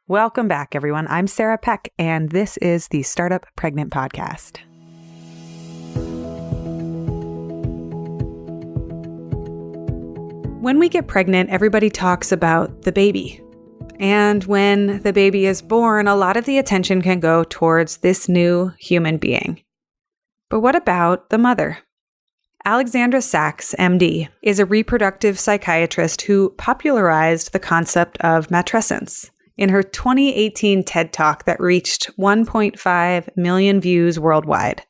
Welcome back, everyone. I'm Sarah Peck, and this is the Startup Pregnant Podcast. When we get pregnant, everybody talks about the baby. And when the baby is born, a lot of the attention can go towards this new human being. But what about the mother? Alexandra Sacks, MD, is a reproductive psychiatrist who popularized the concept of matrescence in her 2018 TED Talk that reached 1.5 million views worldwide.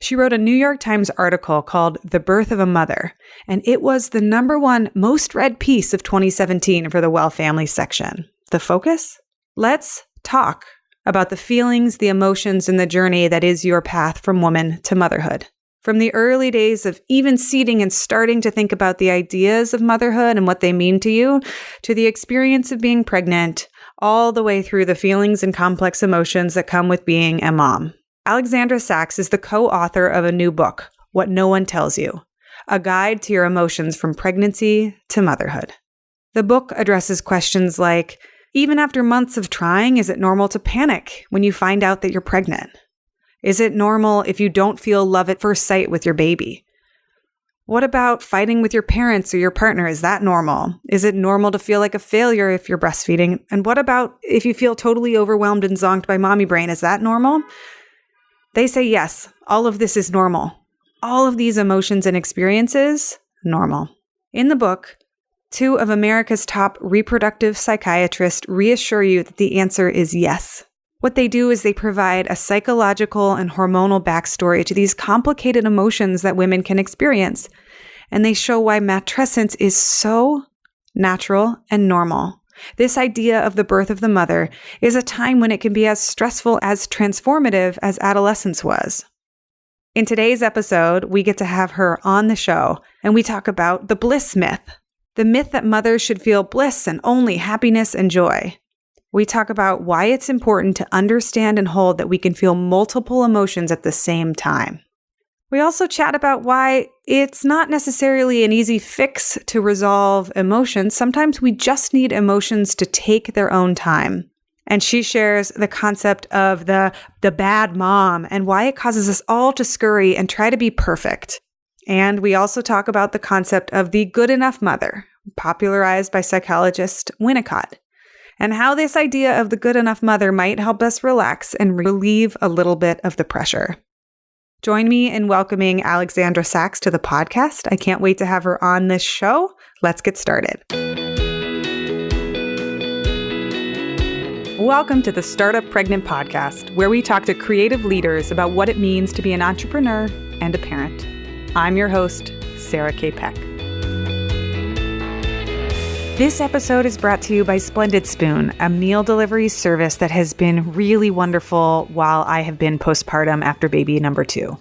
She wrote a New York Times article called The Birth of a Mother, and it was the #1 most read piece of 2017 for the Well Family section. The focus? Let's talk about the feelings, the emotions, and the journey that is your path from woman to motherhood. From the early days of even seeding and starting to think about the ideas of motherhood and what they mean to you, to the experience of being pregnant, all the way through the feelings and complex emotions that come with being a mom. Alexandra Sacks is the co-author of a new book, What No One Tells You, a guide to your emotions from pregnancy to motherhood. The book addresses questions like, even after months of trying, is it normal to panic when you find out that you're pregnant? Is it normal if you don't feel love at first sight with your baby? What about fighting with your parents or your partner? Is that normal? Is it normal to feel like a failure if you're breastfeeding? And what about if you feel totally overwhelmed and zonked by mommy brain? Is that normal? They say yes, all of this is normal. All of these emotions and experiences, normal. In the book, 2 of America's top reproductive psychiatrists reassure you that the answer is yes. What they do is they provide a psychological and hormonal backstory to these complicated emotions that women can experience. And they show why matrescence is so natural and normal. This idea of the birth of the mother is a time when it can be as stressful as transformative as adolescence was. In today's episode, we get to have her on the show, and we talk about the bliss myth, the myth that mothers should feel bliss and only happiness and joy. We talk about why it's important to understand and hold that we can feel multiple emotions at the same time. We also chat about why it's not necessarily an easy fix to resolve emotions. Sometimes we just need emotions to take their own time. And she shares the concept of the bad mom and why it causes us all to scurry and try to be perfect. And we also talk about the concept of the good enough mother, popularized by psychologist Winnicott, and how this idea of the good enough mother might help us relax and relieve a little bit of the pressure. Join me in welcoming Alexandra Sacks to the podcast. I can't wait to have her on this show. Let's get started. Welcome to the Startup Pregnant Podcast, where we talk to creative leaders about what it means to be an entrepreneur and a parent. I'm your host, Sarah K. Peck. This episode is brought to you by Splendid Spoon, a meal delivery service that has been really wonderful while I have been postpartum after baby number 2.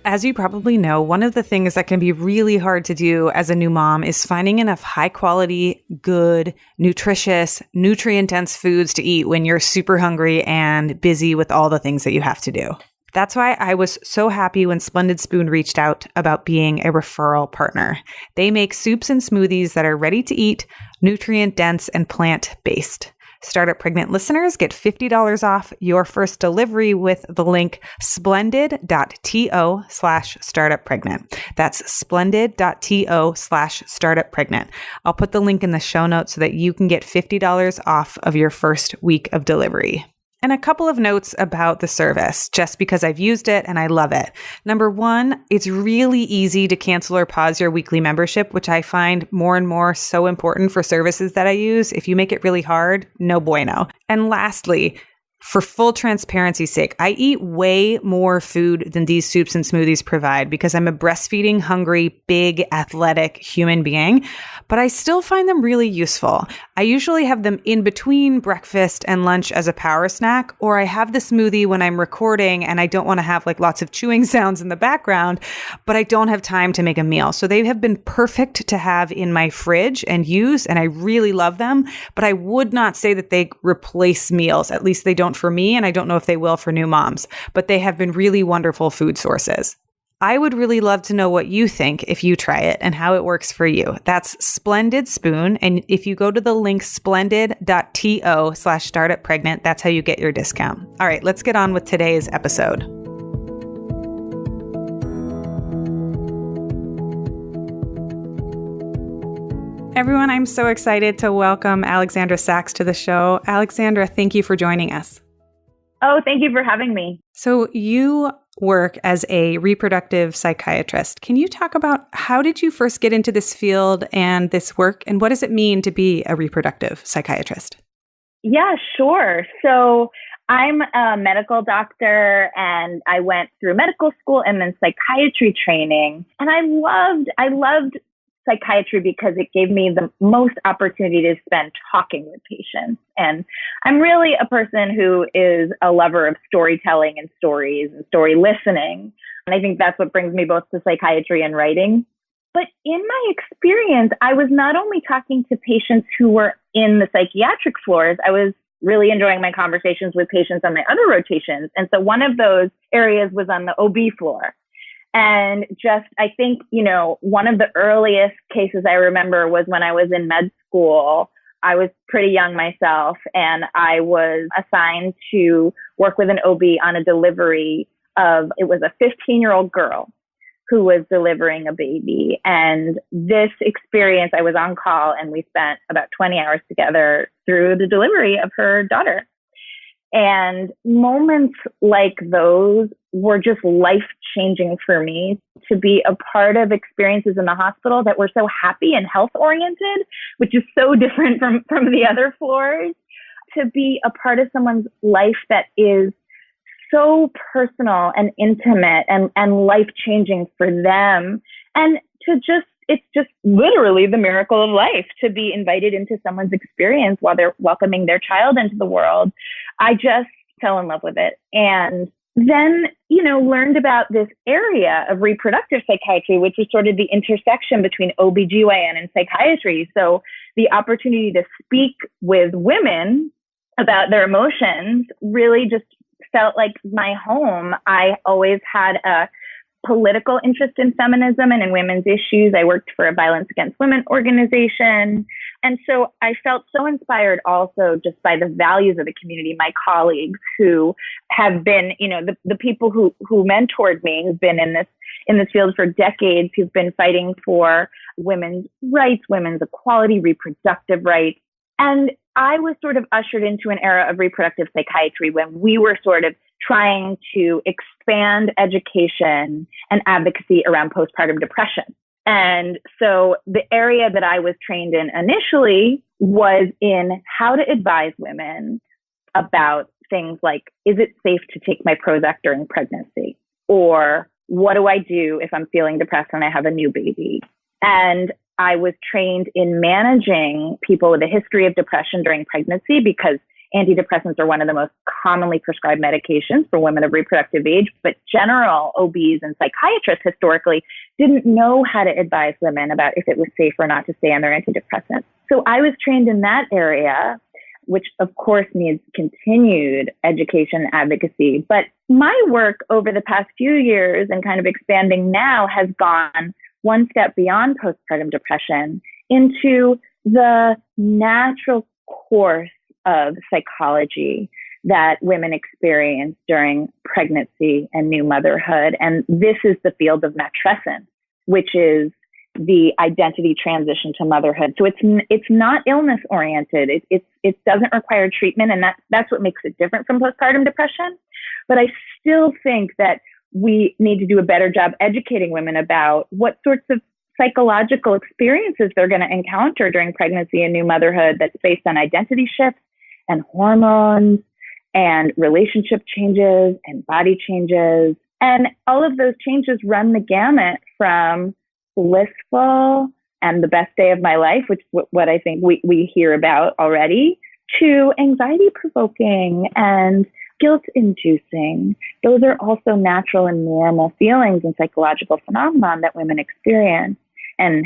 As you probably know, one of the things that can be really hard to do as a new mom is finding enough high quality, good, nutritious, nutrient-dense foods to eat when you're super hungry and busy with all the things that you have to do. That's why I was so happy when Splendid Spoon reached out about being a referral partner. They make soups and smoothies that are ready to eat, nutrient-dense, and plant-based. Startup Pregnant listeners get $50 off your first delivery with the link splendid.to/startuppregnant. That's splendid.to/startuppregnant. I'll put the link in the show notes so that you can get $50 off of your first week of delivery. And a couple of notes about the service, just because I've used it and I love it. Number 1, it's really easy to cancel or pause your weekly membership, which I find more and more so important for services that I use. If you make it really hard, no bueno. And lastly, for full transparency's sake, I eat way more food than these soups and smoothies provide because I'm a breastfeeding, hungry, big, athletic human being, but I still find them really useful. I usually have them in between breakfast and lunch as a power snack, or I have the smoothie when I'm recording and I don't want to have like lots of chewing sounds in the background, but I don't have time to make a meal. So they have been perfect to have in my fridge and use, and I really love them, but I would not say that they replace meals. At least they don't for me, and I don't know if they will for new moms, but they have been really wonderful food sources. I would really love to know what you think if you try it and how it works for you. That's Splendid Spoon. And if you go to the link splendid.to/startuppregnant, that's how you get your discount. All right, let's get on with today's episode. Everyone, I'm so excited to welcome Alexandra Sacks to the show. Alexandra, thank you for joining us. Oh, thank you for having me. So you work as a reproductive psychiatrist. Can you talk about how did you first get into this field and this work, and what does it mean to be a reproductive psychiatrist? Yeah, sure. So I'm a medical doctor and I went through medical school and then psychiatry training. And I loved psychiatry because it gave me the most opportunity to spend talking with patients. And I'm really a person who is a lover of storytelling and stories and story listening. And I think that's what brings me both to psychiatry and writing. But in my experience, I was not only talking to patients who were in the psychiatric floors, I was really enjoying my conversations with patients on my other rotations. And so one of those areas was on the OB floor. And I think, one of the earliest cases I remember was when I was in med school. I was pretty young myself, and I was assigned to work with an OB on a delivery it was a 15-year-old girl who was delivering a baby. And this experience, I was on call and we spent about 20 hours together through the delivery of her daughter. And moments like those were just life-changing for me, to be a part of experiences in the hospital that were so happy and health-oriented, which is so different from the other floors, to be a part of someone's life that is so personal and intimate and life-changing for them. And it's just literally the miracle of life to be invited into someone's experience while they're welcoming their child into the world. I just fell in love with it. And then, learned about this area of reproductive psychiatry, which is sort of the intersection between OBGYN and psychiatry. So the opportunity to speak with women about their emotions really just felt like my home. I always had a political interest in feminism and in women's issues. I worked for a violence against women organization. And so I felt so inspired also just by the values of the community, my colleagues who have been, the people who mentored me, who've been in this field for decades, who've been fighting for women's rights, women's equality, reproductive rights. And I was sort of ushered into an era of reproductive psychiatry when we were sort of trying to expand education and advocacy around postpartum depression. And so the area that I was trained in initially was in how to advise women about things like, is it safe to take my Prozac during pregnancy? Or what do I do if I'm feeling depressed and I have a new baby? And I was trained in managing people with a history of depression during pregnancy because antidepressants are one of the most commonly prescribed medications for women of reproductive age, but general OBs and psychiatrists historically didn't know how to advise women about if it was safe or not to stay on their antidepressants. So I was trained in that area, which of course needs continued education and advocacy. But my work over the past few years and kind of expanding now has gone one step beyond postpartum depression into the natural course of psychology that women experience during pregnancy and new motherhood. And this is the field of matrescence, which is the identity transition to motherhood. So it's not illness oriented. It doesn't require treatment. And that's what makes it different from postpartum depression. But I still think that we need to do a better job educating women about what sorts of psychological experiences they're going to encounter during pregnancy and new motherhood that's based on identity shifts and hormones and relationship changes and body changes. And all of those changes run the gamut from blissful and the best day of my life, which is what I think we hear about already, to anxiety provoking and guilt-inducing. Those are also natural and normal feelings and psychological phenomenon that women experience. And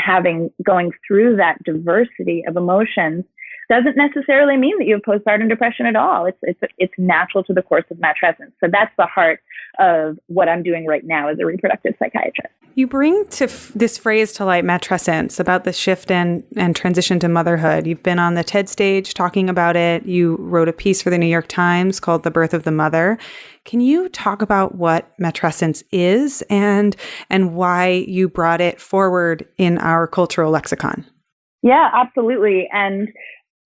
going through that diversity of emotions doesn't necessarily mean that you have postpartum depression at all. It's natural to the course of matrescence. So that's the heart of what I'm doing right now as a reproductive psychiatrist. You bring to this phrase to light, matrescence, about the shift and transition to motherhood. You've been on the TED stage talking about it. You wrote a piece for the New York Times called The Birth of the Mother. Can you talk about what matrescence is and why you brought it forward in our cultural lexicon? Yeah, absolutely. And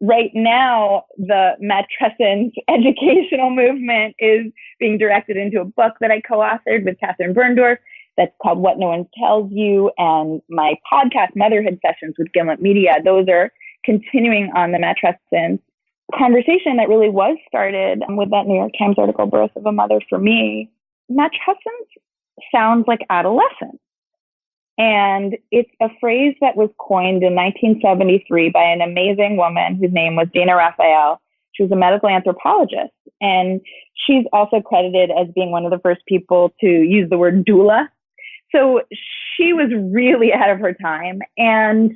right now, the matrescence educational movement is being directed into a book that I co-authored with Catherine Berndorf that's called What No One Tells You. And my podcast, Motherhood Sessions with Gimlet Media, those are continuing on the matrescence conversation that really was started with that New York Times article, Birth of a Mother for Me. Matrescence sounds like adolescence. And it's a phrase that was coined in 1973 by an amazing woman whose name was Dana Raphael. She was a medical anthropologist. And she's also credited as being one of the first people to use the word doula. So she was really ahead of her time. And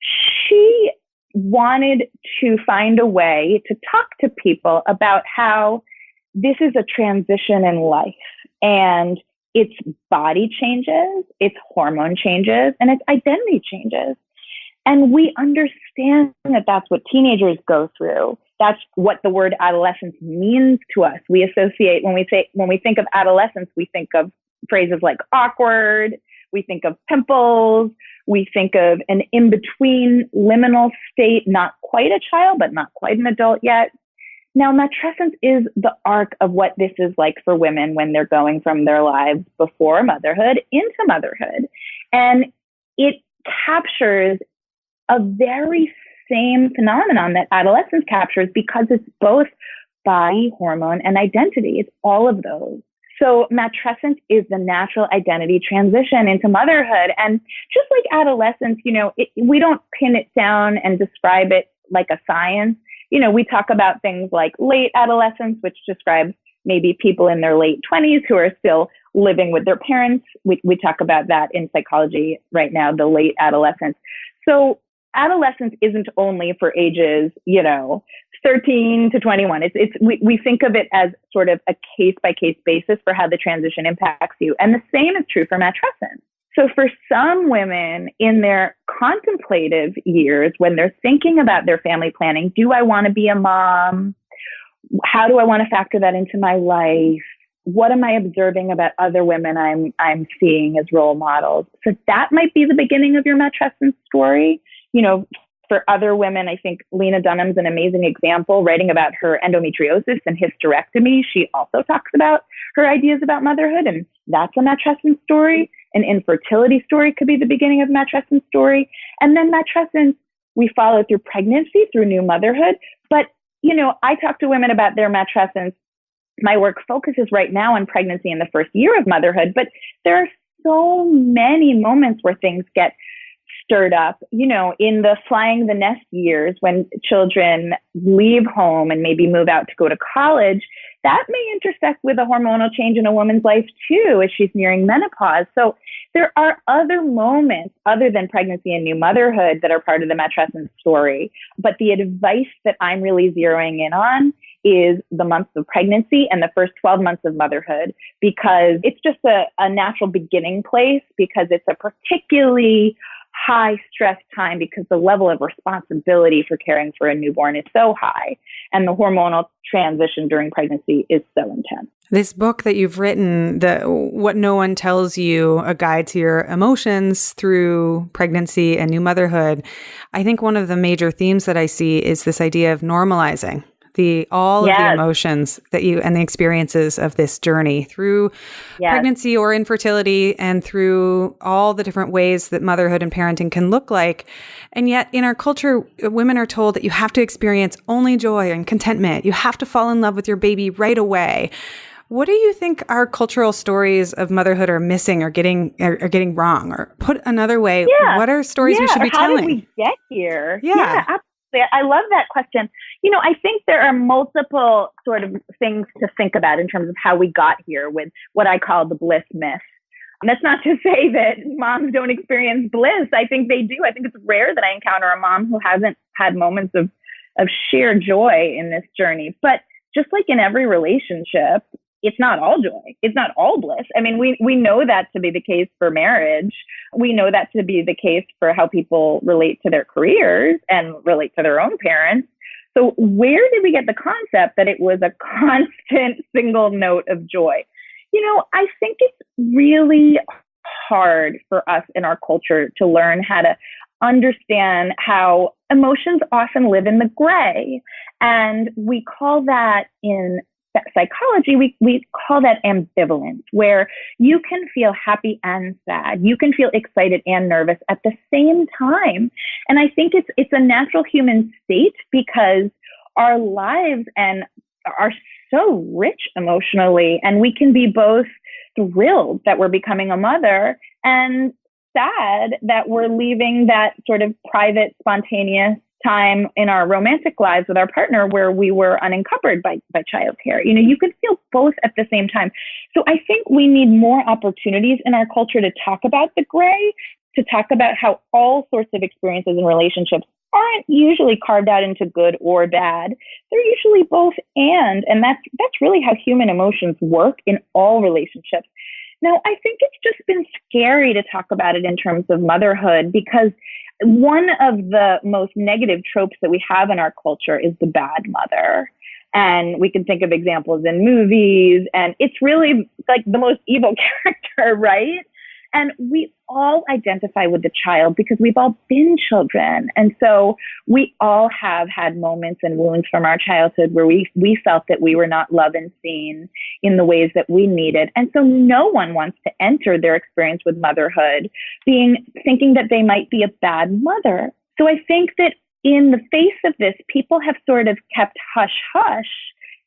she wanted to find a way to talk to people about how this is a transition in life. And its body changes, its hormone changes, and its identity changes. And we understand that that's what teenagers go through. That's what the word adolescence means to us. We associate, when we think of adolescence, we think of phrases like awkward, we think of pimples, we think of an in-between liminal state, not quite a child, but not quite an adult yet. Now, matrescence is the arc of what this is like for women when they're going from their lives before motherhood into motherhood. And it captures a very same phenomenon that adolescence captures because it's both body, hormone, and identity. It's all of those. So matrescence is the natural identity transition into motherhood. And just like adolescence, we don't pin it down and describe it like a science. We talk about things like late adolescence, which describes maybe people in their late 20s who are still living with their parents. We talk about that in psychology right now, the late adolescence. So adolescence isn't only for ages, 13 to 21. We think of it as sort of a case-by-case basis for how the transition impacts you. And the same is true for matrescence. So for some women in their contemplative years, when they're thinking about their family planning, do I want to be a mom? How do I want to factor that into my life? What am I observing about other women I'm seeing as role models? So that might be the beginning of your matrescence story. For other women, I think Lena Dunham's an amazing example, writing about her endometriosis and hysterectomy. She also talks about her ideas about motherhood, and that's a matrescence story. An infertility story could be the beginning of matrescence story. And then matrescence, we follow through pregnancy, through new motherhood. But, I talk to women about their matrescence. My work focuses right now on pregnancy in the first year of motherhood, but there are so many moments where things get stirred up, in the flying the nest years when children leave home and maybe move out to go to college. That may intersect with a hormonal change in a woman's life too, as she's nearing menopause. So there are other moments other than pregnancy and new motherhood that are part of the matrescence story. But the advice that I'm really zeroing in on is the months of pregnancy and the first 12 months of motherhood, because it's just a natural beginning place, because it's a particularly high stress time because the level of responsibility for caring for a newborn is so high, and the hormonal transition during pregnancy is so intense. This book that you've written, What No One Tells You, A Guide to Your Emotions Through Pregnancy and New Motherhood, I think one of the major themes that I see is this idea of normalizing all of the emotions that you and the experiences of this journey through pregnancy or infertility, and through all the different ways that motherhood and parenting can look like. And yet in our culture, women are told that you have to experience only joy and contentment. You have to fall in love with your baby right away. What do you think our cultural stories of motherhood are missing or getting wrong? Or put another way, what are stories we should be telling? How did we get here? Yeah, absolutely. I love that question. I think there are multiple sort of things to think about in terms of how we got here with what I call the bliss myth. And that's not to say that moms don't experience bliss. I think they do. I think it's rare that I encounter a mom who hasn't had moments of of sheer joy in this journey. But just like in every relationship, it's not all joy. It's not all bliss. I mean, we know that to be the case for marriage. We know that to be the case for how people relate to their careers and relate to their own parents. So where did we get the concept that it was a constant single note of joy? I think it's really hard for us in our culture to learn how to understand how emotions often live in the gray. And we call that in psychology, we call that ambivalence, where you can feel happy and sad. You can feel excited and nervous at the same time. And I think it's a natural human state because our lives are so rich emotionally, and we can be both thrilled that we're becoming a mother and sad that we're leaving that sort of private, spontaneous time in our romantic lives with our partner where we were unencumbered by childcare. You could feel both at the same time. So I think we need more opportunities in our culture to talk about the gray, to talk about how all sorts of experiences and relationships aren't usually carved out into good or bad. They're usually both and that's really how human emotions work in all relationships. Now, I think it's just been scary to talk about it in terms of motherhood because one of the most negative tropes that we have in our culture is the bad mother. And we can think of examples in movies, and it's really like the most evil character, right? And we all identify with the child because we've all been children. And so we all have had moments and wounds from our childhood where we felt that we were not loved and seen in the ways that we needed. And so no one wants to enter their experience with motherhood thinking that they might be a bad mother. So I think that in the face of this, people have sort of kept hush hush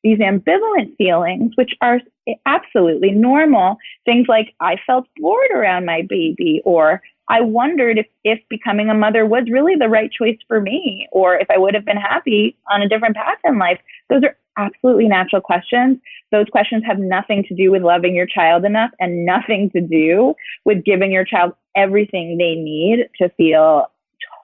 these ambivalent feelings, which are absolutely normal. Things like, I felt bored around my baby, or I wondered if becoming a mother was really the right choice for me, or if I would have been happy on a different path in life. Those are absolutely natural questions. Those questions have nothing to do with loving your child enough and nothing to do with giving your child everything they need to feel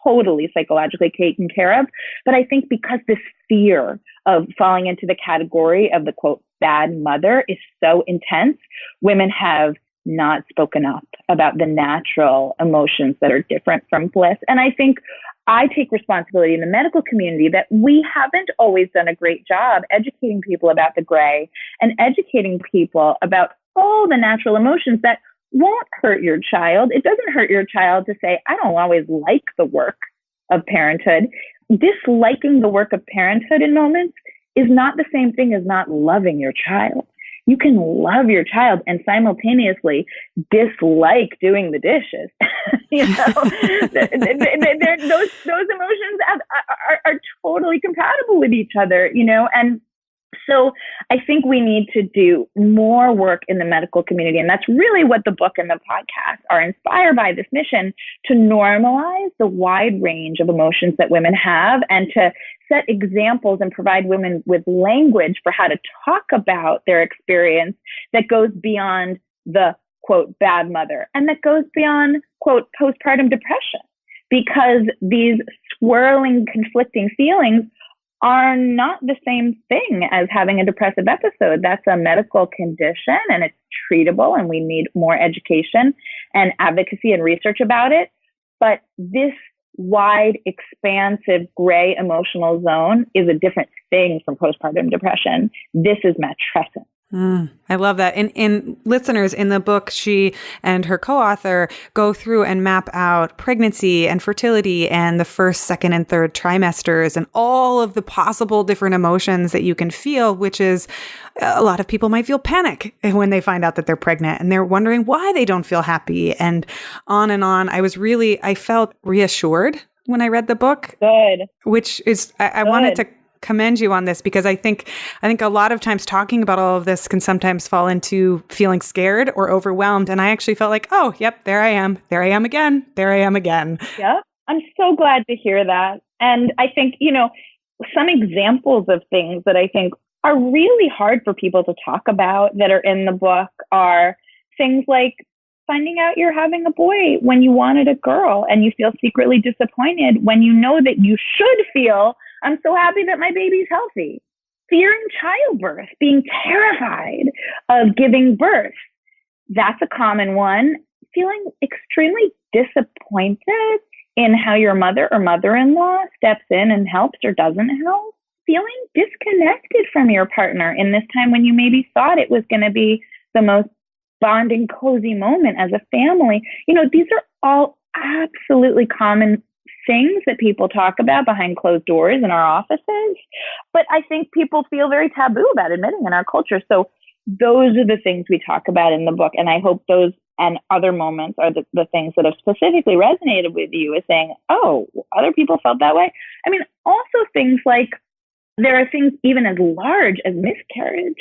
totally psychologically taken care of. But I think because this fear of falling into the category of the quote bad mother is so intense, women have not spoken up about the natural emotions that are different from bliss. And I think I take responsibility in the medical community that we haven't always done a great job educating people about the gray and educating people about all the natural emotions that won't hurt your child. It doesn't hurt your child to say, I don't always like the work of parenthood. Disliking the work of parenthood in moments is not the same thing as not loving your child. You can love your child and simultaneously dislike doing the dishes. Those emotions are totally compatible with each other, and so I think we need to do more work in the medical community. And that's really what the book and the podcast are inspired by, this mission to normalize the wide range of emotions that women have and to set examples and provide women with language for how to talk about their experience that goes beyond the, quote, bad mother, and that goes beyond, quote, postpartum depression, because these swirling, conflicting feelings are not the same thing as having a depressive episode. That's a medical condition and it's treatable, and we need more education and advocacy and research about it. But this wide, expansive, gray emotional zone is a different thing from postpartum depression. This is matrescence. I love that. And listeners, in the book, she and her co-author go through and map out pregnancy and fertility and the first, second, and third trimesters and all of the possible different emotions that you can feel, which is a lot of people might feel panic when they find out that they're pregnant and they're wondering why they don't feel happy, and on and on. I felt reassured when I read the book. Good. Which is, I wanted to commend you on this, because I think a lot of times talking about all of this can sometimes fall into feeling scared or overwhelmed. And I actually felt like, oh, yep, there I am again. Yeah, I'm so glad to hear that. And I think, some examples of things that I think are really hard for people to talk about that are in the book are things like finding out you're having a boy when you wanted a girl and you feel secretly disappointed when you know that you should feel I'm so happy that my baby's healthy. Fearing childbirth, being terrified of giving birth. That's a common one. Feeling extremely disappointed in how your mother or mother-in-law steps in and helps or doesn't help. Feeling disconnected from your partner in this time when you maybe thought it was going to be the most bonding, cozy moment as a family. These are all absolutely common things that people talk about behind closed doors in our offices, but I think people feel very taboo about admitting in our culture. So those are the things we talk about in the book. And I hope those and other moments are the things that have specifically resonated with you, is saying, oh, other people felt that way. I mean, also things like, there are things even as large as miscarriage.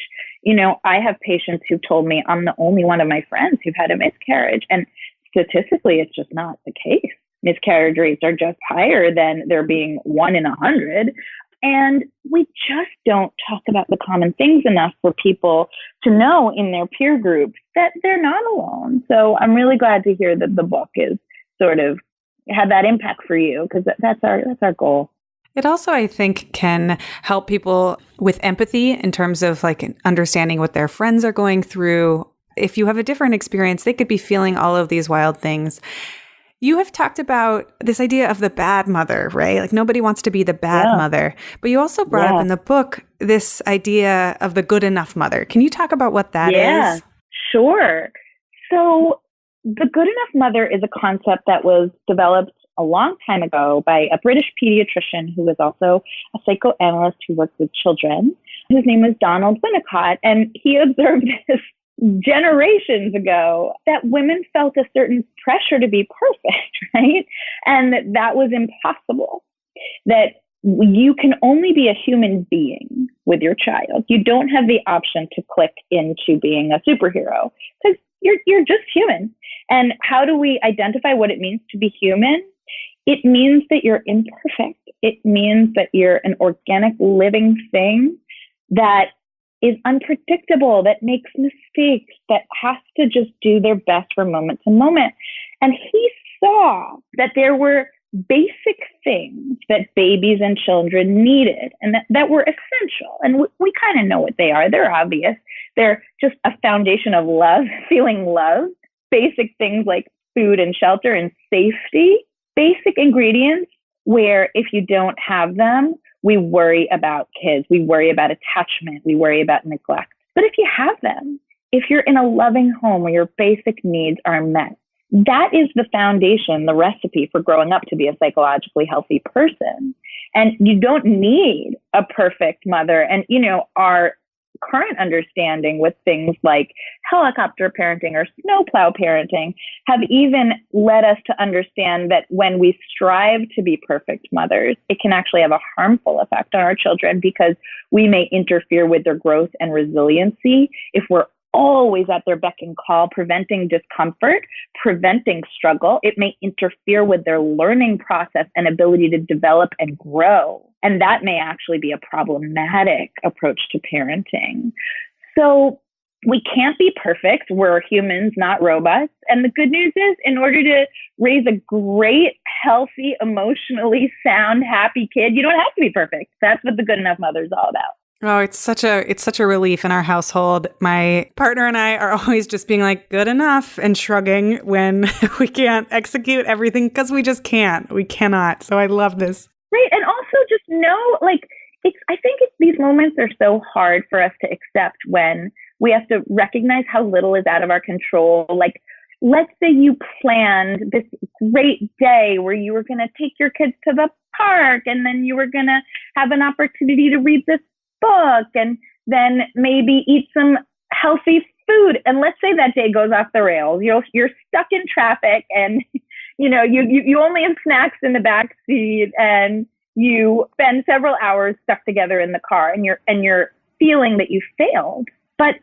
I have patients who've told me I'm the only one of my friends who've had a miscarriage. And statistically, it's just not the case. Miscarriage rates are just higher than there being 1 in 100. And we just don't talk about the common things enough for people to know in their peer groups that they're not alone. So I'm really glad to hear that the book is sort of had that impact for you, because that's our goal. It also, I think, can help people with empathy in terms of like understanding what their friends are going through. If you have a different experience, they could be feeling all of these wild things. You have talked about this idea of the bad mother, right? Like nobody wants to be the bad mother, but you also brought up in the book this idea of the good enough mother. Can you talk about what that is? Sure. So the good enough mother is a concept that was developed a long time ago by a British pediatrician who was also a psychoanalyst who worked with children, whose name was Donald Winnicott. And he observed this generations ago, that women felt a certain pressure to be perfect, right? And that was impossible. That you can only be a human being with your child. You don't have the option to click into being a superhero, because you're just human. And how do we identify what it means to be human? It means that you're imperfect. It means that you're an organic living thing that is unpredictable, that makes mistakes, that has to just do their best from moment to moment. And he saw that there were basic things that babies and children needed and that were essential. And we kind of know what they are. They're obvious. They're just a foundation of love, feeling love, basic things like food and shelter and safety, basic ingredients where if you don't have them, we worry about kids, we worry about attachment, we worry about neglect. But if you have them, if you're in a loving home where your basic needs are met, that is the foundation, the recipe for growing up to be a psychologically healthy person. And you don't need a perfect mother. And, our current understanding with things like helicopter parenting or snowplow parenting have even led us to understand that when we strive to be perfect mothers, it can actually have a harmful effect on our children, because we may interfere with their growth and resiliency if we're always at their beck and call, preventing discomfort, preventing struggle. It may interfere with their learning process and ability to develop and grow. And that may actually be a problematic approach to parenting. So we can't be perfect. We're humans, not robots. And the good news is, in order to raise a great, healthy, emotionally sound, happy kid, you don't have to be perfect. That's what the good enough mother is all about. Oh, it's such a relief in our household. My partner and I are always just being like, good enough, and shrugging when we can't execute everything, because we just can't. We cannot. So I love this. Right. And also just know, I think these moments are so hard for us to accept when we have to recognize how little is out of our control. Like, let's say you planned this great day where you were going to take your kids to the park, and then you were going to have an opportunity to read this book, and then maybe eat some healthy food. And let's say that day goes off the rails. You're stuck in traffic, and you only have snacks in the back seat, and you spend several hours stuck together in the car, and you're feeling that you failed. But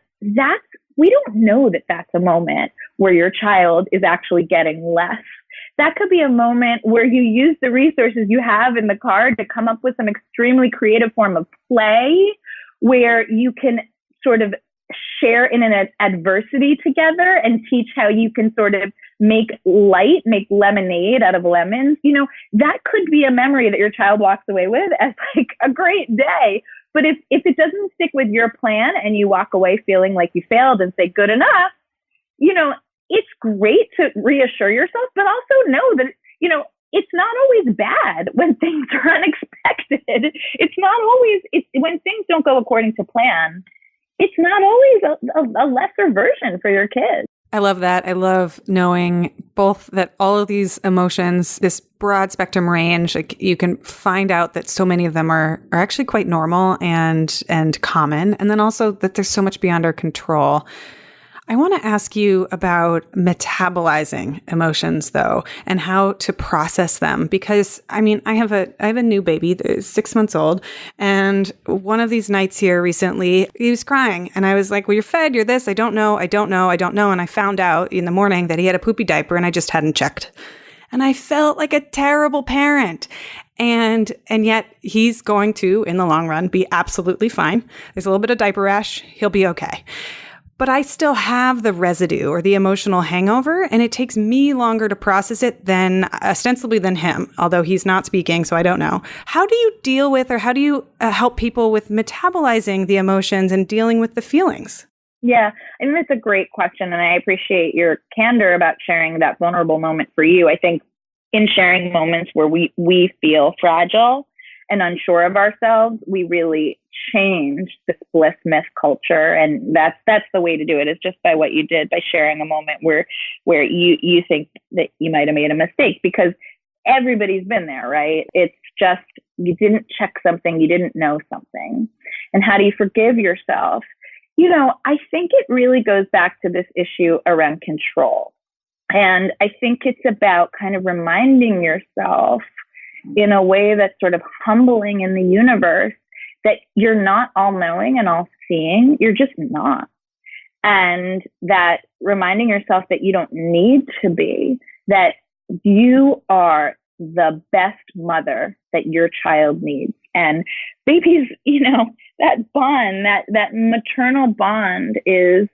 we don't know that that's a moment where your child is actually getting less. That could be a moment where you use the resources you have in the car to come up with some extremely creative form of play, where you can sort of share in an adversity together and teach how you can sort of make lemonade out of lemons, that could be a memory that your child walks away with as like a great day. But if it doesn't stick with your plan and you walk away feeling like you failed and say good enough, it's great to reassure yourself, but also know that, it's not always bad when things are unexpected. It's not always, when things don't go according to plan, it's not always a lesser version for your kids. I love that. I love knowing both that all of these emotions, this broad spectrum range, like you can find out that so many of them are actually quite normal and common. And then also that there's so much beyond our control. I want to ask you about metabolizing emotions, though, and how to process them. Because, I have a new baby that is 6 months old. And one of these nights here recently, he was crying. And I was like, well, you're fed, you're this, I don't know. And I found out in the morning that he had a poopy diaper and I just hadn't checked. And I felt like a terrible parent. And yet he's going to, in the long run, be absolutely fine. There's a little bit of diaper rash. He'll be okay. But I still have the residue or the emotional hangover, and it takes me longer to process it than ostensibly than him, although he's not speaking, so I don't know. How do you deal with, or how do you help people with metabolizing the emotions and dealing with the feelings? Yeah, I think that's a great question, and I appreciate your candor about sharing that vulnerable moment for you. I think in sharing moments where we feel fragile and unsure of ourselves, we really change this bliss myth culture. And that's the way to do it, is just by what you did, by sharing a moment where you think that you might have made a mistake, because everybody's been there, right? It's just, you didn't check something, you didn't know something. And how do you forgive yourself? I think it really goes back to this issue around control. And I think it's about kind of reminding yourself in a way that's sort of humbling in the universe that you're not all knowing and all seeing. You're just not. And that reminding yourself that you don't need to be, that you are the best mother that your child needs. And babies, that bond, that maternal bond is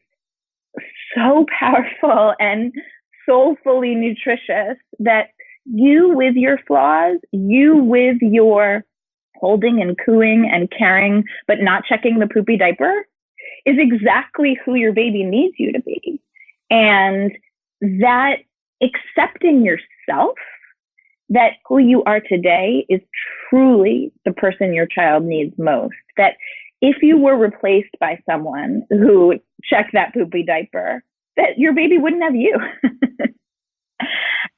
so powerful and soulfully nutritious that you with your flaws, you with your holding and cooing and caring, but not checking the poopy diaper, is exactly who your baby needs you to be. And that accepting yourself, that who you are today is truly the person your child needs most. That if you were replaced by someone who checked that poopy diaper, that your baby wouldn't have you.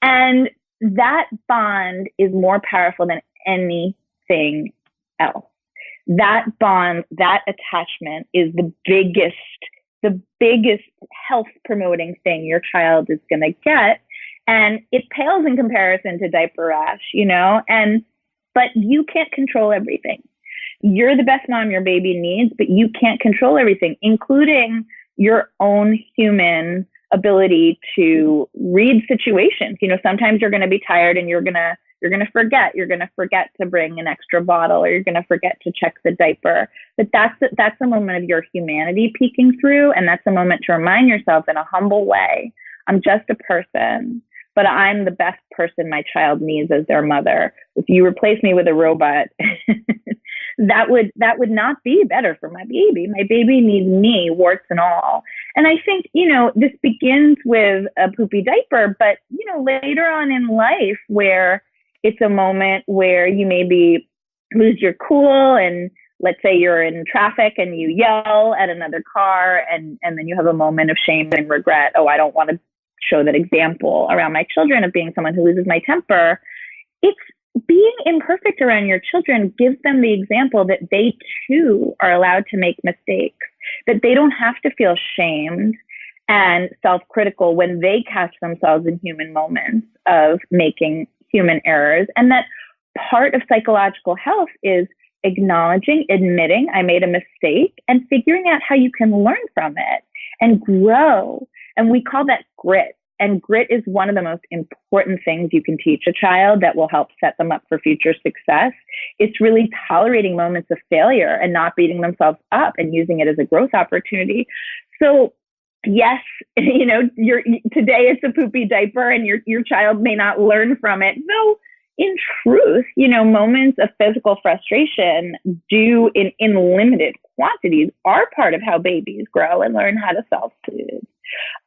And that bond is more powerful than anything else. That bond, that attachment is the biggest health promoting thing your child is going to get. And it pales in comparison to diaper rash, but you can't control everything. You're the best mom your baby needs, but you can't control everything, including your own human ability to read situations. Sometimes you're going to be tired and you're going to forget. You're going to forget to bring an extra bottle, or you're going to forget to check the diaper. But that's a moment of your humanity peeking through, and that's a moment to remind yourself in a humble way, I'm just a person, but I'm the best person my child needs as their mother. If you replace me with a robot, that would not be better for my baby. My baby needs me, warts and all. And I think, this begins with a poopy diaper, but, later on in life, where it's a moment where you maybe lose your cool, and let's say you're in traffic and you yell at another car, and then you have a moment of shame and regret. Oh, I don't want to show that example around my children of being someone who loses my temper. It's being imperfect around your children gives them the example that they too are allowed to make mistakes, that they don't have to feel shamed and self-critical when they catch themselves in human moments of making human errors. And that part of psychological health is acknowledging, admitting I made a mistake, and figuring out how you can learn from it and grow. And we call that grit. And grit is one of the most important things you can teach a child that will help set them up for future success. It's really tolerating moments of failure and not beating themselves up and using it as a growth opportunity. So yes, today it's a poopy diaper and your child may not learn from it. Though in truth, moments of physical frustration in limited quantities are part of how babies grow and learn how to self-soothe.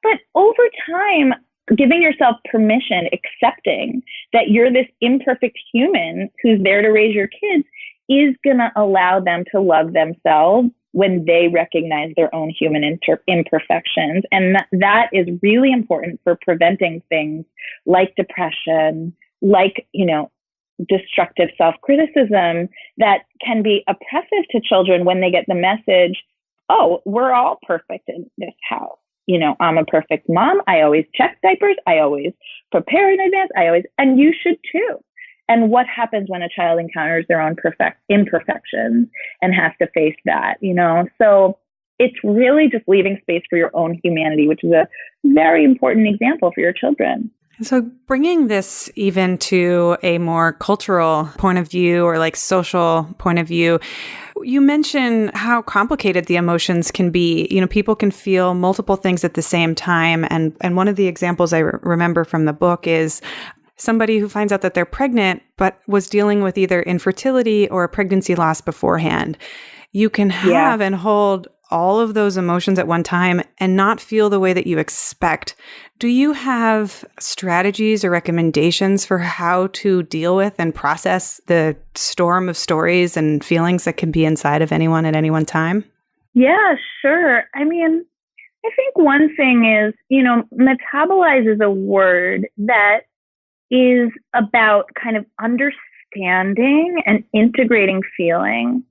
But over time, giving yourself permission, accepting that you're this imperfect human who's there to raise your kids is going to allow them to love themselves when they recognize their own human imperfections. And that is really important for preventing things like depression, like, destructive self-criticism that can be oppressive to children when they get the message, oh, we're all perfect in this house. I'm a perfect mom. I always check diapers. I always prepare in advance. And you should too. And what happens when a child encounters their own imperfections and has to face that, So it's really just leaving space for your own humanity, which is a very important example for your children. So bringing this even to a more cultural point of view or like social point of view, you mentioned how complicated the emotions can be. People can feel multiple things at the same time. And one of the examples I remember from the book is somebody who finds out that they're pregnant, but was dealing with either infertility or pregnancy loss beforehand. You can have and hold all of those emotions at one time and not feel the way that you expect. Do you have strategies or recommendations for how to deal with and process the storm of stories and feelings that can be inside of anyone at any one time? Yeah, sure. I think one thing is, metabolize is a word that is about kind of understanding and integrating feeling.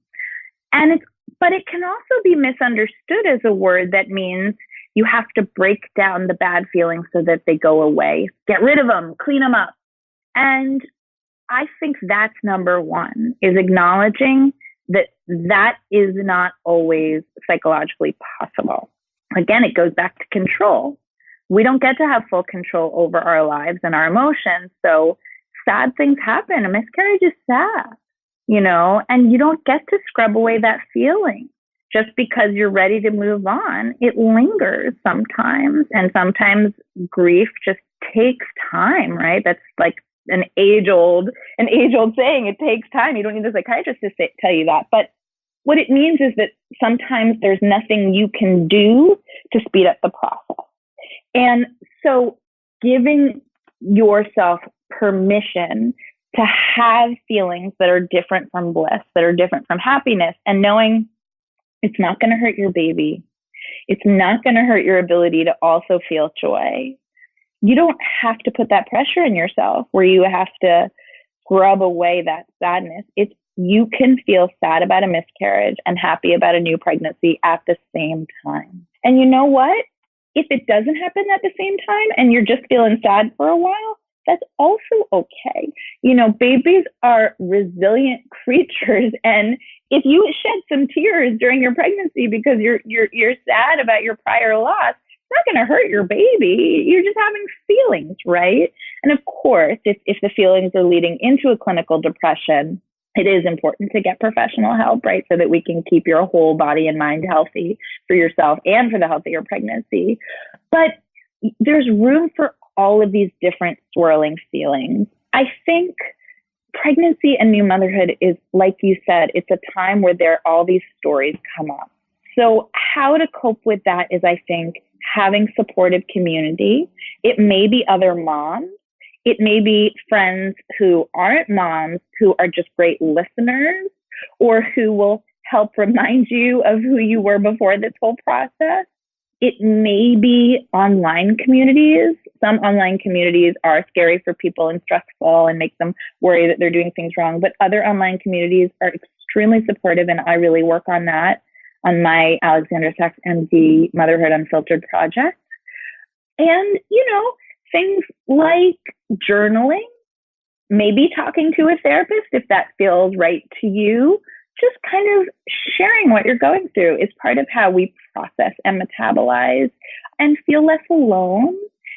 But it can also be misunderstood as a word that means you have to break down the bad feelings so that they go away. Get rid of them, clean them up. And I think that's number one, is acknowledging that is not always psychologically possible. Again, it goes back to control. We don't get to have full control over our lives and our emotions. So sad things happen. A miscarriage is sad. And you don't get to scrub away that feeling just because you're ready to move on. It lingers sometimes, and sometimes grief just takes time, right? That's like an age-old saying. It takes time. You don't need a psychiatrist to tell you that. But what it means is that sometimes there's nothing you can do to speed up the process. And so giving yourself permission to have feelings that are different from bliss, that are different from happiness, and knowing it's not going to hurt your baby. It's not going to hurt your ability to also feel joy. You don't have to put that pressure in yourself where you have to scrub away that sadness. You can feel sad about a miscarriage and happy about a new pregnancy at the same time. And you know what? If it doesn't happen at the same time and you're just feeling sad for a while, that's also okay. Babies are resilient creatures. And if you shed some tears during your pregnancy because you're sad about your prior loss, it's not going to hurt your baby. You're just having feelings, right? And of course, if the feelings are leading into a clinical depression, it is important to get professional help, right? So that we can keep your whole body and mind healthy for yourself and for the health of your pregnancy. But there's room for all of these different swirling feelings. I think pregnancy and new motherhood is, like you said, it's a time where all these stories come up. So how to cope with that is, I think, having supportive community. It may be other moms. It may be friends who aren't moms, who are just great listeners, or who will help remind you of who you were before this whole process. It may be online communities. Some online communities are scary for people and stressful and make them worry that they're doing things wrong. But other online communities are extremely supportive, and I really work on that on my Alexandra Sacks MD Motherhood Unfiltered project. And, things like journaling, maybe talking to a therapist if that feels right to you. Just kind of sharing what you're going through is part of how we process and metabolize and feel less alone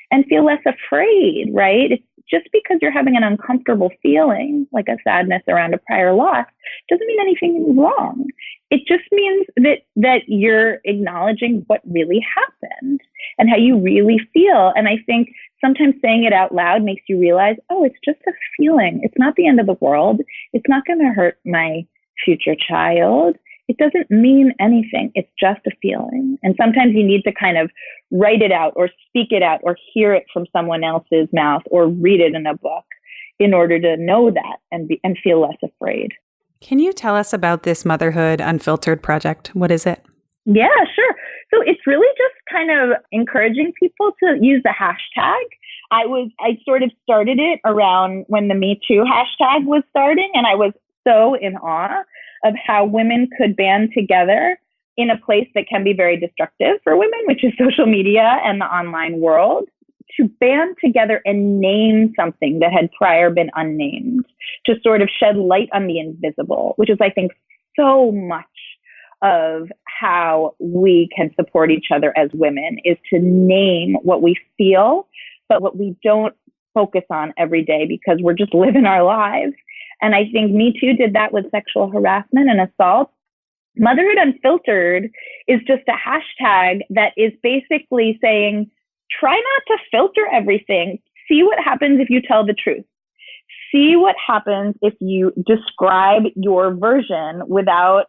and feel less afraid, right? just because you're having an uncomfortable feeling, like a sadness around a prior loss, doesn't mean anything is wrong. It just means that you're acknowledging what really happened and how you really feel. And I think sometimes saying it out loud makes you realize, oh, it's just a feeling. It's not the end of the world. It's not going to hurt my future child. It doesn't mean anything. It's just a feeling. And sometimes you need to kind of write it out or speak it out or hear it from someone else's mouth or read it in a book in order to know that and feel less afraid. Can you tell us about this Motherhood Unfiltered project? What is it? Yeah, sure. So it's really just kind of encouraging people to use the hashtag. I sort of started it around when the Me Too hashtag was starting, and I was so in awe of how women could band together in a place that can be very destructive for women, which is social media and the online world, to band together and name something that had prior been unnamed, to sort of shed light on the invisible, which is, I think, so much of how we can support each other as women, is to name what we feel, but what we don't focus on every day because we're just living our lives. And I think Me Too did that with sexual harassment and assault. Motherhood Unfiltered is just a hashtag that is basically saying, try not to filter everything. See what happens if you tell the truth. See what happens if you describe your version without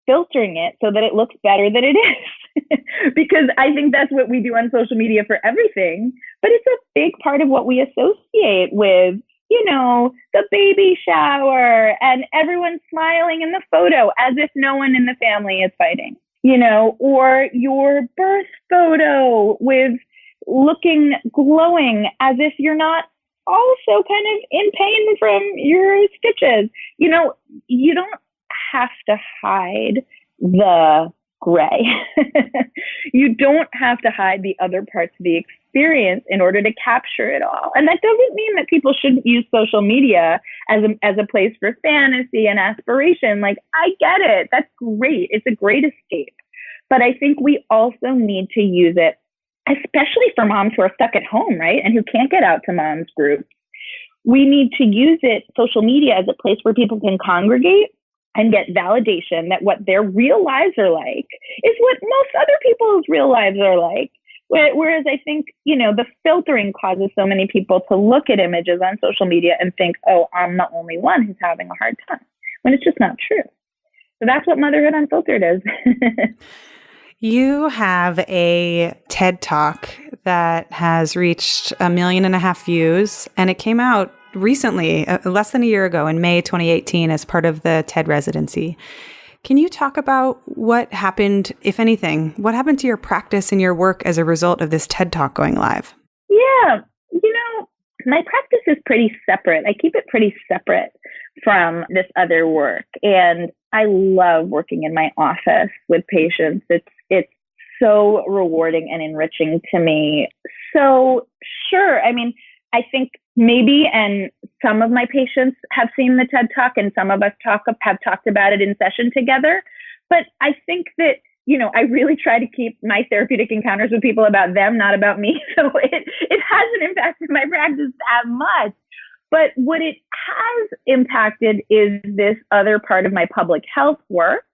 filtering it so that it looks better than it is. Because I think that's what we do on social media for everything. But it's a big part of what we associate with, you know, the baby shower and everyone smiling in the photo as if no one in the family is fighting, you know, or your birth photo with looking glowing as if you're not also kind of in pain from your stitches. You know, you don't have to hide the gray. You don't have to hide the other parts of the experience in order to capture it all. And that doesn't mean that people shouldn't use social media as a place for fantasy and aspiration. Like, I get it. That's great. It's a great escape. But I think we also need to use it, especially for moms who are stuck at home, right? And who can't get out to moms groups. We need to use it, social media, as a place where people can congregate and get validation that what their real lives are like is what most other people's real lives are like. Whereas I think, you know, the filtering causes so many people to look at images on social media and think, oh, I'm the only one who's having a hard time, when it's just not true. So that's what Motherhood Unfiltered is. You have a TED Talk that has reached 1.5 million views, and it came out recently, less than a year ago, in May 2018, as part of the TED residency. Can you talk about what happened, if anything? What happened to your practice and your work as a result of this TED Talk going live? Yeah, you know, my practice is pretty separate. I keep it pretty separate from this other work. And I love working in my office with patients. It's so rewarding and enriching to me. So sure, I mean, I think maybe, and some of my patients have seen the TED Talk and some of us have talked about it in session together. But I think that, you know, I really try to keep my therapeutic encounters with people about them, not about me. So it hasn't impacted my practice that much. But what it has impacted is this other part of my public health work,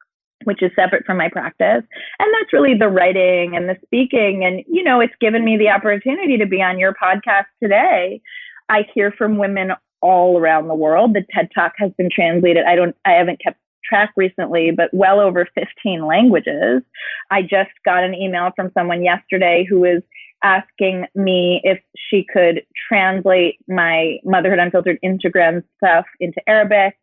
which is separate from my practice. And that's really the writing and the speaking. And, you know, it's given me the opportunity to be on your podcast today. I hear from women all around the world. The TED Talk has been translated. I haven't kept track recently, but well over 15 languages. I just got an email from someone yesterday who is asking me if she could translate my Motherhood Unfiltered Instagram stuff into Arabic.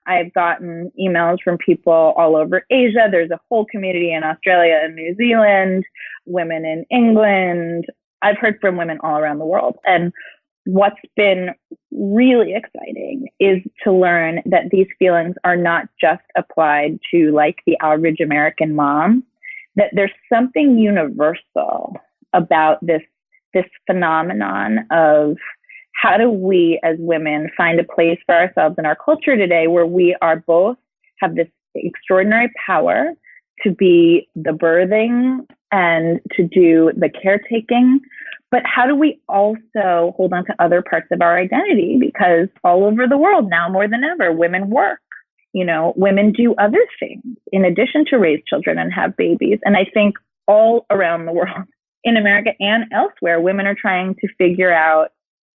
I've gotten emails from people all over Asia. There's a whole community in Australia and New Zealand, women in England. I've heard from women all around the world. And what's been really exciting is to learn that these feelings are not just applied to like the average American mom, that there's something universal about this phenomenon of how do we as women find a place for ourselves in our culture today where we are both have this extraordinary power to be the birthing and to do the caretaking, But how do we also hold on to other parts of our identity? Because all over the world now, more than ever, women work. Women do other things in addition to raise children and have babies. And I think all around the world, in America and elsewhere, women are trying to figure out,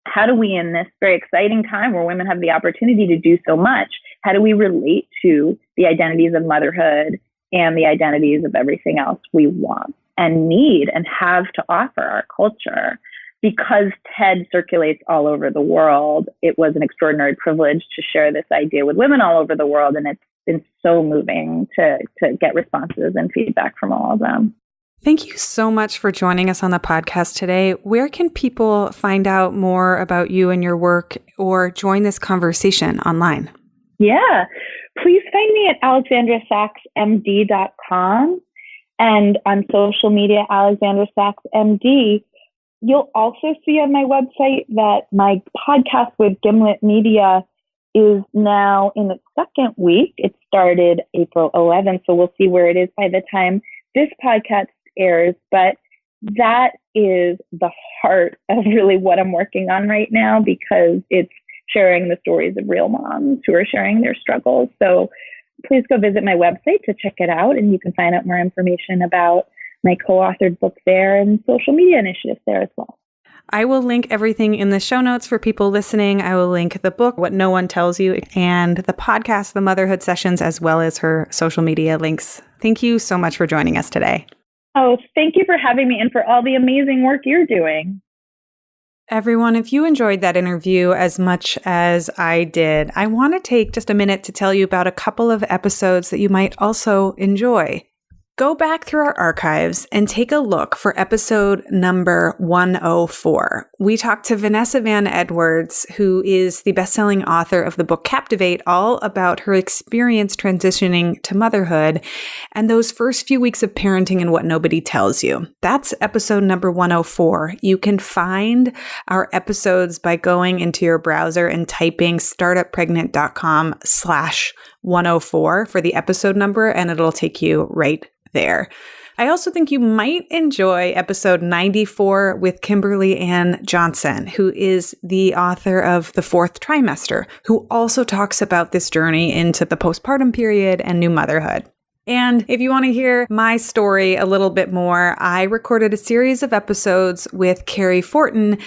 how do we, in this very exciting time where women have the opportunity to do so much, how do we relate to the identities of motherhood and the identities of everything else we want and need and have to offer our culture? Because TED circulates all over the world, it was an extraordinary privilege to share this idea with women all over the world. And it's been so moving to get responses and feedback from all of them. Thank you so much for joining us on the podcast today. Where can people find out more about you and your work or join this conversation online? Yeah, please find me at alexandrasaksmd.com and on social media, Alexandra Sacks MD. You'll also see on my website that my podcast with Gimlet Media is now in its second week. It started April 11th, so we'll see where it is by the time this podcast airs. But that is the heart of really what I'm working on right now, because it's sharing the stories of real moms who are sharing their struggles. So please go visit my website to check it out, and you can find out more information about my co-authored book there and social media initiatives there as well. I will link everything in the show notes for people listening. I will link the book, What No One Tells You, and the podcast, The Motherhood Sessions, as well as her social media links. Thank you so much for joining us today. Oh, thank you for having me and for all the amazing work you're doing. Everyone, if you enjoyed that interview as much as I did, I want to take just a minute to tell you about a couple of episodes that you might also enjoy. Go back through our archives and take a look for episode number 104. We talked to Vanessa Van Edwards, who is the best-selling author of the book Captivate, all about her experience transitioning to motherhood and those first few weeks of parenting and what nobody tells you. That's episode number 104. You can find our episodes by going into your browser and typing startuppregnant.com/104 for the episode number, and it'll take you right there. I also think you might enjoy episode 94 with Kimberly Ann Johnson, who is the author of The Fourth Trimester, who also talks about this journey into the postpartum period and new motherhood. And if you want to hear my story a little bit more, I recorded a series of episodes with Carrie Fortin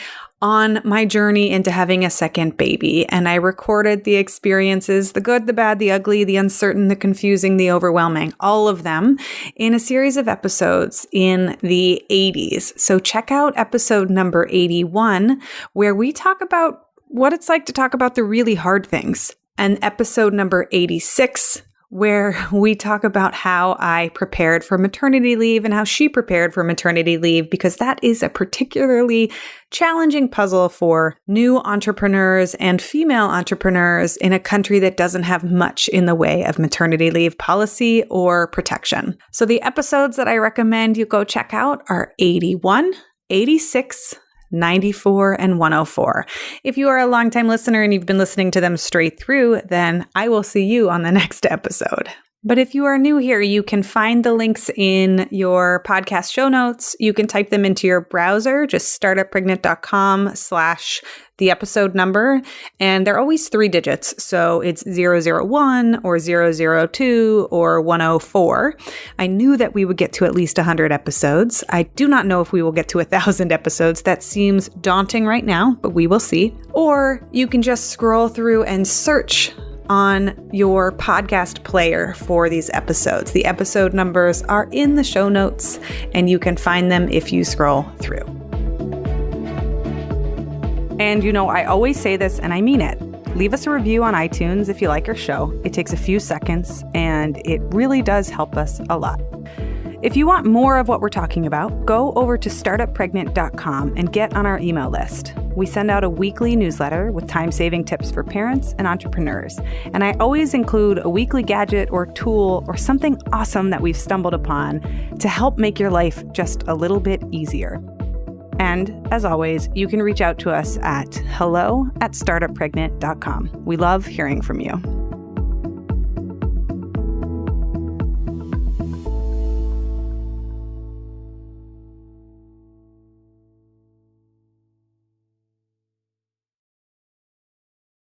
on my journey into having a second baby. And I recorded the experiences, the good, the bad, the ugly, the uncertain, the confusing, the overwhelming, all of them in a series of episodes in the 80s. So check out episode number 81, where we talk about what it's like to talk about the really hard things. And episode number 86, where we talk about how I prepared for maternity leave and how she prepared for maternity leave, because that is a particularly challenging puzzle for new entrepreneurs and female entrepreneurs in a country that doesn't have much in the way of maternity leave policy or protection. So the episodes that I recommend you go check out are 81, 86, 94, and 104. If you are a longtime listener and you've been listening to them straight through, then I will see you on the next episode. But if you are new here, you can find the links in your podcast show notes. You can type them into your browser, just startuppregnant.com/the episode number. And they're always 3 digits. So it's 001 or 002 or 104. I knew that we would get to at least 100 episodes. I do not know if we will get to 1,000 episodes. That seems daunting right now, but we will see. Or you can just scroll through and search on your podcast player for these episodes. The episode numbers are in the show notes, and you can find them if you scroll through. And I always say this, and I mean it. Leave us a review on iTunes if you like our show. It takes a few seconds, and it really does help us a lot. If you want more of what we're talking about, go over to startuppregnant.com and get on our email list. We send out a weekly newsletter with time-saving tips for parents and entrepreneurs. And I always include a weekly gadget or tool or something awesome that we've stumbled upon to help make your life just a little bit easier. And as always, you can reach out to us at hello@startuppregnant.com. We love hearing from you.